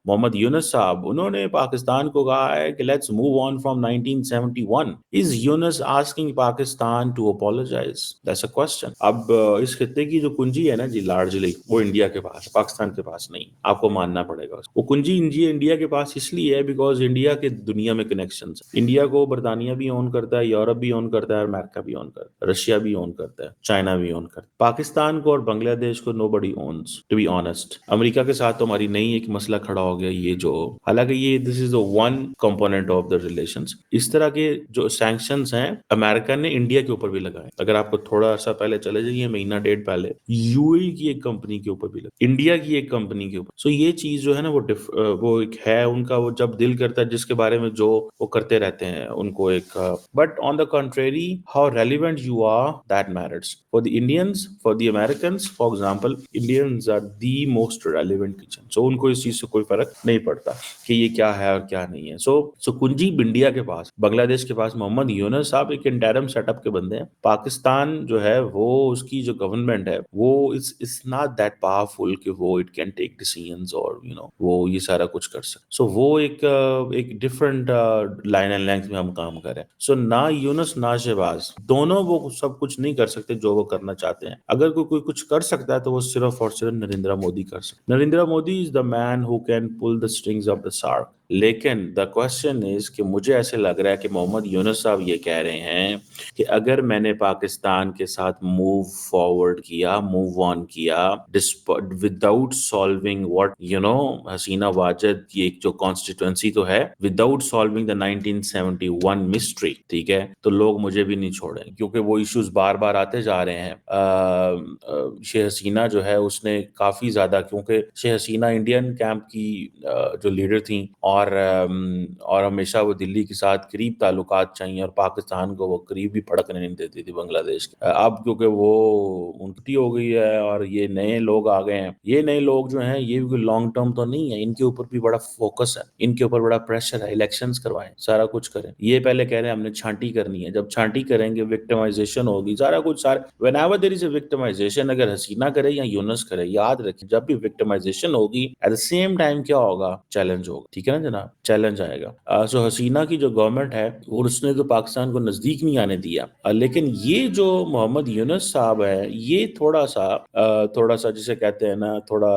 محمد یونس صاحب انہوں نے پاکستان کو کہا ہے کہ let's move on from 1971. Is Yunus asking Pakistan to apologise? That's a question. اب اس خطے کی جو کنجی ہے نا جی لارجلی وہ انڈیا کے پاس ہے، پاکستان کے پاس نہیں، آپ کو ماننا پڑے گا. وہ کنجی انڈیا کے پاس اس لیے ہے بیکاز انڈیا کے دنیا میں کنیکشنز. انڈیا کو برطانیہ بھی اون کرتا ہے، یورپ بھی اون کرتا ہے، امریکہ بھی اون کرتا ہے، رشیا بھی اون کرتا ہے، چائنا بھی اون کرتا ہے. پاکستان کو اور بنگلہ دیش کو نو بڈی اونز ٹو بی آنےسٹ. امریکہ کے ساتھ تو ہماری نئی ایک مسئلہ کھڑا ہو گیا یہ جو، حالانکہ یہ this is one component of the relations. اس طرح کے جو سینکشنز ہیں امریکہ نے انڈیا کے اوپر بھی لگائے. اگر آپ کو تھوڑا سا پہلے چلے جائیے، مہینہ ڈیڑھ پہلے یو اے کی ایک کمپنی کے اوپر بھی لگا، انڈیا کی ایک کمپنی کے اوپر. سو یہ چیز جو ہے نا وہ ایک ہے ان کا، وہ جب دل کرتا ہے جس کے بارے میں جو وہ کرتے رہتے ہیں ان کو ایک. But on the contrary how relevant you are that matters for the Indians, for the Americans. For example Indians are the most relevant kitchen. So ان کو اس چیز سے کوئی فرق نہیں پڑتا کہ یہ کیا ہے اور کیا نہیں ہے. سو کنجی انڈیا کے پاس، بنگلہ دیش کے پاس. محمد یونس صاحب ایک انٹرم سیٹ اپ کے بندے ہیں. پاکستان جو ہے وہ اس کی جو گورنمنٹ ہے وہ it's not that powerful کہ وہ it can take decisions اور وہ یہ سارا کچھ کر سکے. سو وہ ایک ڈفرنٹ لائن اینڈ لینتھ میں ہم کام کریں. سو نہ یونس نہ شہباز دونوں وہ سب کچھ نہیں کر سکتے جو وہ کرنا چاہتے ہیں. اگر کوئی کچھ کر سکتا ہے تو وہ صرف اور صرف نریندر مودی کر سکتا. Narendra Modi is the man who can pull the strings of the SAARC. لیکن دا کوشچن از کہ مجھے ایسے لگ رہا ہے کہ محمد یونس صاحب یہ کہہ رہے ہیں کہ اگر میں نے پاکستان کے ساتھ موو فارورڈ کیا، موو آن کیا وداؤٹ سالونگ واٹ حسینہ واجد کی ایک جو کانسٹیٹوئنسی تو ہے، وداؤٹ سالونگ دا 1971 مسٹری، ٹھیک ہے، تو لوگ مجھے بھی نہیں چھوڑیں کیونکہ وہ ایشوز بار بار آتے جا رہے ہیں. شیخ حسینہ جو ہے اس نے کافی زیادہ، کیونکہ شیخ حسینہ انڈین کیمپ کی جو لیڈر تھیں اور ہمیشہ وہ دلی کے ساتھ قریب تعلقات چاہیے اور پاکستان کو وہ قریب بھی پھڑکنے نہیں دیتی تھی بنگلہ دیش کے. اب کیونکہ وہ انٹی ہو گئی ہے اور یہ نئے لوگ آ گئے ہیں، یہ نئے لوگ جو ہیں یہ بھی لانگ ٹرم تو نہیں ہے، ان کے اوپر بھی بڑا فوکس ہے، ان کے اوپر بڑا پریشر ہے. الیکشنز کروائیں، سارا کچھ کریں. یہ پہلے کہہ رہے ہیں ہم نے چھانٹی کرنی ہے. جب چھانٹی کریں گے وکٹمائزیشن ہوگی، سارا کچھ. whenever there is a victimization، اگر حسینہ کرے یا یونس کرے، یاد رکھیں جب بھی وکٹمائزیشن ہوگی ایٹ دا سیم ٹائم کیا ہوگا؟ چیلنج ہوگا. ٹھیک ہے نا جناب، چیلنج آئے گا. سو حسینہ کی جو گورنمنٹ ہے اور اس نے تو پاکستان کو نزدیک نہیں آنے دیا. لیکن یہ جو محمد یونس صاحب ہے یہ تھوڑا سا جسے کہتے ہیں نا تھوڑا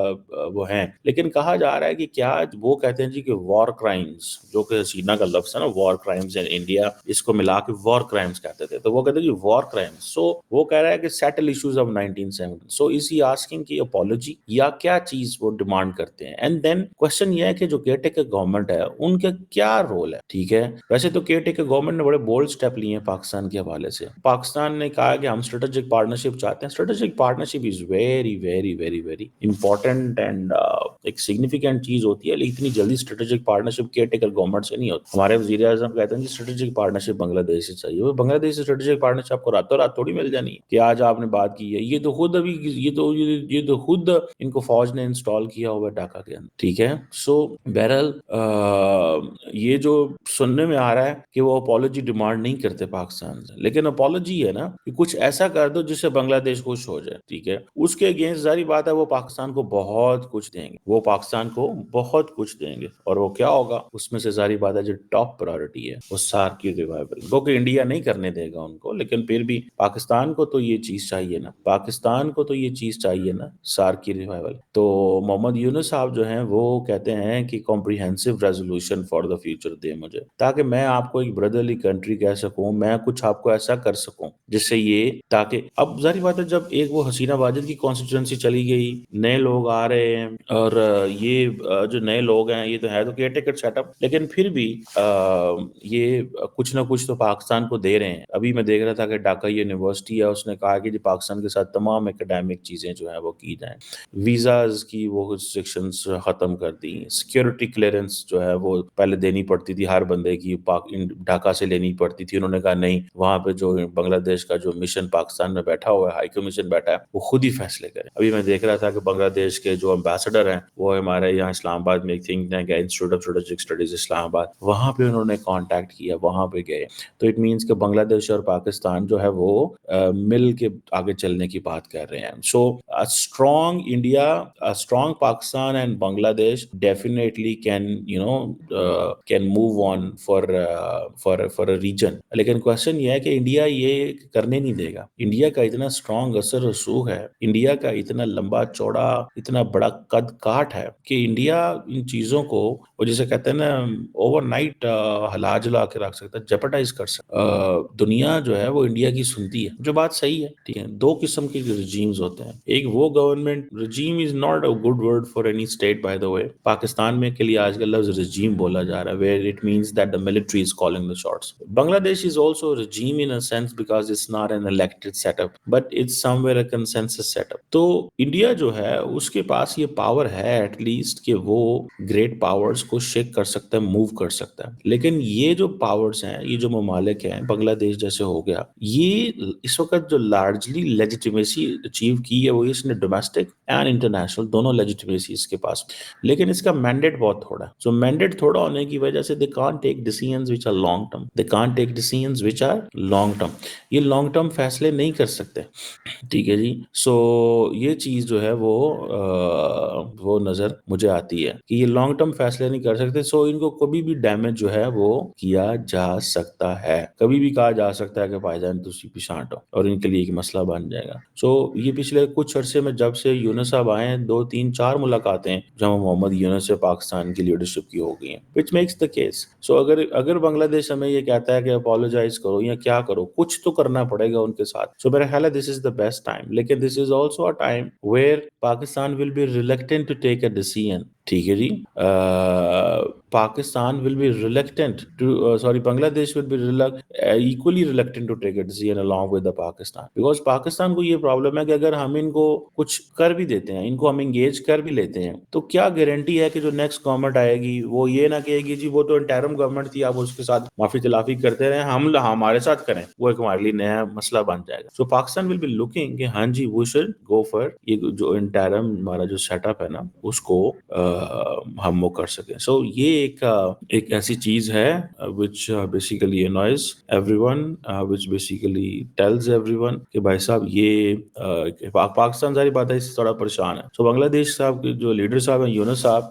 وہ ہیں. لیکن کہا جا رہا ہے کہ کیا وہ کہتے ہیں جی کہ وار کرائمز، جو کہ حسینہ کا لفظ ہے نا، وار کرائمز ان انڈیا، اس کو ملا کے وار کرائمز کہتے تھے، تو وہ کہتے ہیں جی وار کرائمز. سو وہ کہہ رہا ہے کہ settle issues of 1970. So is he asking کی اپولوجی یا کیا چیز وہ ڈیمانڈ کرتے ہیں؟ اینڈ دین کوشچن یہ ہے کہ جو کیئر ٹیکر گورنمنٹ ہے ان کا کیا رول ہے. ٹھیک ہے، ویسے تو کیئر ٹیکر گورنمنٹ نے بڑے بولڈ سٹیپ لیے ہیں پاکستان کے حوالے سے. پاکستان نے کہا کہ ہم اسٹریٹجک پارٹنرشپ چاہتے ہیں. Strategic partnership is very very very very important and ایک سگنیفیکینٹ چیز ہوتی ہے، لیکن اتنی جلدی strategic partnership care taker government سے نہیں ہوتی. ہمارے وزیر اعظم کہتے ہیں کہ اسٹریٹجک پارٹنرشپ بنگلہ دیش سے چاہیے. وہ بنگلہ دیش سے اسٹریٹجک پارٹنرشپ آپ کو راتوں رات تھوڑی مل جانی ہے کہ آج آپ نے بات کی ہے. یہ تو خود ابھی یہ تو خود ان کو فوج نے انسٹال کیا ہوا ہے ڈھاکہ کے اندر. ٹھیک ہے. سو بہرحال یہ جو سننے میں آ رہا ہے کہ وہ اپولوجی ڈیمانڈ نہیں کرتے پاکستان سے، لیکن اپولوجی ہے نا کہ کچھ ایسا کر دو جس سے بنگلہ دیش خوش ہو جائے. ٹھیک ہے، اس کے اگینسٹ ظاہری بات ہے وہ پاکستان کو بہت کچھ دیں گے، وہ پاکستان کو بہت کچھ دیں گے. اور وہ کیا ہوگا اس میں سے ظاہری بات ہے جو ٹاپ پرائورٹی ہے وہ سارک کی ریوائول، وہ کہ انڈیا نہیں کرنے دے گا ان کو، لیکن پھر بھی پاکستان کو تو یہ چیز چاہیے نا، پاکستان کو تو یہ چیز چاہیے نا، سارک کی ریوائول. تو محمد یونس صاحب جو ہیں وہ کہتے ہیں کہ comprehensive resolution for the future they مجھے، تاکہ میں آپ کو ایک بردرلی کنٹری کہہ سکوں، میں کچھ آپ کو ایسا کر سکوں جس سے یہ، تاکہ اب ظاہری بات ہے جب ایک وہ حسینہ واجد کی کانسٹیٹوئنسی چلی گئی، نئے لوگ آ رہے ہیں اور یہ جو نئے لوگ ہیں یہ تو ہے تو کیئر ٹیکر سیٹ اپ، لیکن پھر بھی یہ کچھ نہ کچھ تو پاکستان کو دے رہے ہیں. ابھی میں دیکھ رہا تھا کہ ڈھاکہ یونیورسٹی ہے، اس نے کہا کہ پاکستان کے ساتھ تمام اکیڈیمک چیزیں جو ہیں وہ کی جائیں، ویزاز کی وہ ریسٹرکشنز ختم کر دی، سیکیورٹی کلیئرنس clearance جو ہے وہ پہلے دینی پڑتی تھی ہر بندے کی، ڈھاکہ سے لینی پڑتی تھی. انہوں نے کہا نہیں، وہاں پہ جو بنگلہ دیش کا جو مشن پاکستان میں بیٹھا ہوا ہے، ہائی کمیشن بیٹھا ہے، وہ خود ہی فیصلے کرے. ابھی میں دیکھ رہا تھا کہ بنگلہ دیش کے جو امبیسڈر ہیں وہ ہمارے یہاں اسلام آباد میں ایک تھنک ٹینک ہے، انسٹیٹیوٹ آف اسٹریٹجک اسٹڈیز اسلام آباد، وہاں پہ انہوں نے کانٹیکٹ کیا، وہاں پہ گئے. تو اٹ مینس کہ بنگلہ دیش اور پاکستان جو ہے وہ مل کے آگے چلنے کی بات کر رہے ہیں. So strong India, strong Pakistan and Bangladesh definitely can move on for a region. لیکن کوشچن یہ ہے کہ انڈیا یہ کرنے نہیں دے گا. انڈیا کا اتنا اسٹرانگ اثر رسوخ ہے، انڈیا کا اتنا لمبا چوڑا اتنا بڑا قد کاٹ ہے کہ انڈیا ان چیزوں کو، وہ جسے کہتے ہیں نا اوور نائٹ ہلا جلا کے رکھ سکتا ہے، جیپٹائز کر سکتا. دنیا جو ہے وہ انڈیا کی سنتی ہے، جو بات صحیح ہے. ٹھیک ہے، دو قسم کے رجیمز ہوتے ہیں. ایک وہ government regime is not a good word for any state by the way. Pakistan میں کے لیے آج کل لفظ رجیم بولا جا رہا ہے where it means that the military is calling the shots. Bangladesh is also a regime in a sense because it's not an elected setup but it's somewhere a consensus setup. تو انڈیا جو ہے اس کے پاس یہ power ہے at least کہ وہ great powers کو shake کر سکتا ہے، موو کر سکتا ہے. لیکن یہ جو پاورز ہیں، یہ جو ممالک ہیں، بنگلہ دیش جیسے ہو گیا، یہ اس وقت جو لارجلی لیجیٹیمیسی اچیو کی ہے وہ اس نے ڈومیسٹک اینڈ انٹرنیشنل دونوں لیجیٹیمیسی اس کے پاس. لیکن اس کا مینڈیٹ بہت تھوڑا ہے. سو مینڈیٹ تھوڑا ہونے کی وجہ سے they can't take decisions which are long term. They can't take decisions which are long term. یہ لانگ ٹرم فیصلے نہیں کر سکتے. ٹھیک ہے جی. سو یہ چیز جو ہے وہ نظر مجھے آتی ہے کہ یہ لانگ ٹرم فیصلے نہیں کر سکتے. سو ان کو کبھی بھی ڈیمیج جو ہے وہ کیا جا سکتا ہے، کبھی بھی کہا جا سکتا ہے کہ بھائی جان تسی پچھانٹ ہو، اور ان کے لیے ایک مسئلہ بن جائے گا. سو یہ پچھلے کچھ عرصے میں جب سے یونس صاحب آئے ہیں 2 3 4 ملاقاتیں جہاں محمد یونس سے پاکستان کی لیڈرشپ کی ہو گئی ہیں، which makes the case. سو اگر بنگلہ دیش ہمیں یہ کہتا ہے کہ اپولوجائز کرو یا کیا کرو، کچھ تو کرنا پڑے گا ان کے ساتھ. سو میرا خیال ہے دس از دا بیسٹ ٹائم. لیکن this is also a time where Pakistan will be reluctant to take a decision. ٹھیک ہے جی. Pakistan will be reluctant to Bangladesh will be equally reluctant to take a decision along with the Pakistan, because Pakistan کو یہ problem ہے کہ اگر ہم ان کو کچھ کر بھی دیتے ہیں، ان کو ہم انگیج کر بھی لیتے ہیں، تو کیا گارنٹی ہے کہ جو نیکسٹ گورنمنٹ آئے گی وہ یہ نہ کہے گی جی وہ تو انٹرم گورنمنٹ تھی، آپ اس کے ساتھ معافی تلافی کرتے رہے، ہم ہمارے ساتھ کریں، وہ ایک ہمارے لیے نیا مسئلہ بن جائے گا. سو پاکستان ول بی لوکنگ کہ ہاں جی وی شوڈ گو فار یہ جو انٹرم ہمارا جو سیٹ اپ ہے نا اس کو ہم وہ کر سکیں. سو یہ ایک ایسی چیز ہے which basically annoys everyone, which basically tells everyone کہ بھائی صاحب یہ پاکستان ظاہری بات ہے اس سے تھوڑا پریشان ہے. سو بنگلہ دیش صاحب کے جو لیڈر صاحب ہیں یونس صاحب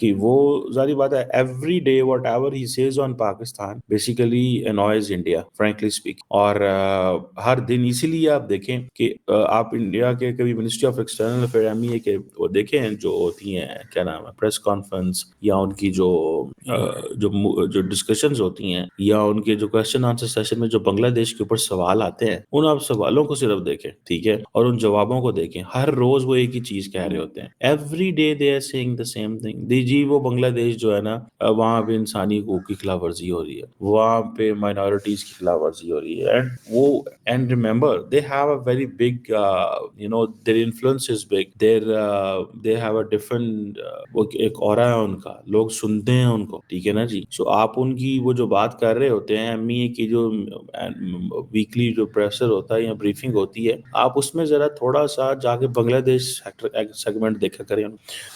کہ وہ ظاہری بات ہے every day whatever he says on Pakistan basically annoys India frankly speaking. اور ہر دن اسی لیے آپ دیکھیں کہ آپ انڈیا کے کبھی منسٹری آف ایکسٹرنل افیئر ایم کے وہ دیکھیں جو ہوتی ہیں کیا نام ہے پریس کانفرنس یا ان کی جو ڈسکشنز ہوتی ہیں یا ان کے جو کوسچن آنسر سیشن میں جو بنگلہ دیش کے اوپر سوال آتے ہیں، ان آپ سوالوں کو صرف دیکھیں، ٹھیک ہے، اور ان جوابوں کو دیکھیں. ہر روز وہ ایک ہی چیز کہہ رہے ہوتے ہیں. Every day they are seeing the same thing. جی وہ بنگلہ دیش جو ہے نا وہاں پہ انسانی حقوق کی خلاف ورزی ہو رہی ہے، وہاں پہ مائنورٹیز کی خلاف ورزی ہو رہی ہے. And remember they have a very big their influence is big. They have a different وہ ایک اورا ہے ان کا، لوگ سنتے ہیں ان کو. ٹھیک ہے نا جی. سو آپ ان کی وہ جو بات کر رہے ہوتے ہیں ایم ای کی جو ویکلی جو پریسر ہوتا ہے یا بریفنگ ہوتی ہے، آپ اس میں ذرا تھوڑا سا جا کے بنگلہ دیش سیگمنٹ دیکھا کریں.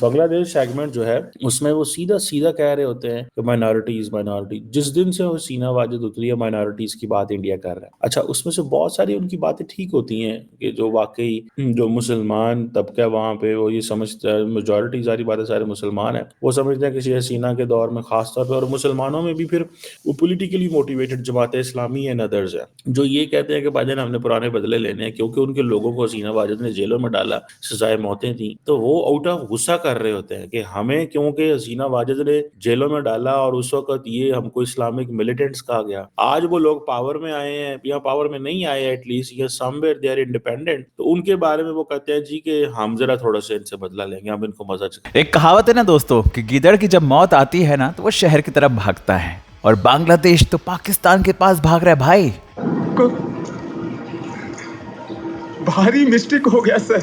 بنگلہ دیش سیگمنٹ جو ہے اس میں وہ سیدھا کہہ رہے ہوتے ہیں کہ مائنورٹی. جس دن سے وہ سینہ واجد اتری ہے مائنورٹیز کی بات انڈیا کر رہا ہے. اچھا اس میں سے بہت ساری ان کی باتیں ٹھیک ہوتی ہیں کہ جو واقعی جو مسلمان طبقہ وہاں پہ وہ یہ سمجھتا ہے، میجورٹی ساری باتیں سارے مسلمان ہیں، وہ سمجھتے ہیں کسی حسینہ کے دور میں خاص طور پہ، اور مسلمانوں میں بھی پھر وہ politically motivated Jamaat Islami and others ہیں جو یہ کہتے ہیں کہ بھائی جان ہم نے پرانے بدلے لینے ہیں کیونکہ ان کے لوگوں کو حسینہ واجد نے جیلوں میں ڈالا، سزائے موتیں تھیں. تو وہ آؤٹ آف غصہ کر رہے ہوتے ہیں کہ ہمیں کیونکہ حسینہ واجد نے جیلوں میں ڈالا اور اس وقت یہ ہم کو اسلامک ملیٹنٹس کہا گیا، آج وہ لوگ پاور میں آئے ہیں یا پاور میں نہیں آئے ایٹ لیسٹ یا سم ویئر دے آر انڈیپینڈنٹ، تو ان کے بارے میں وہ کہتے ہیں جی کہ ہم ذرا تھوڑا سا ان سے بدلہ لیں گے، ہم ان کو مزہ چکھائیں. ایک کہاوت ہے نا دوستو کہ گیدڑ کی جب موت آتی ہے نا تو وہ شہر کی طرف بھاگتا ہے، اور بنگلہ دیش تو پاکستان کے پاس بھاگ رہا ہے بھائی. بھاری مسٹیک ہو گیا سر.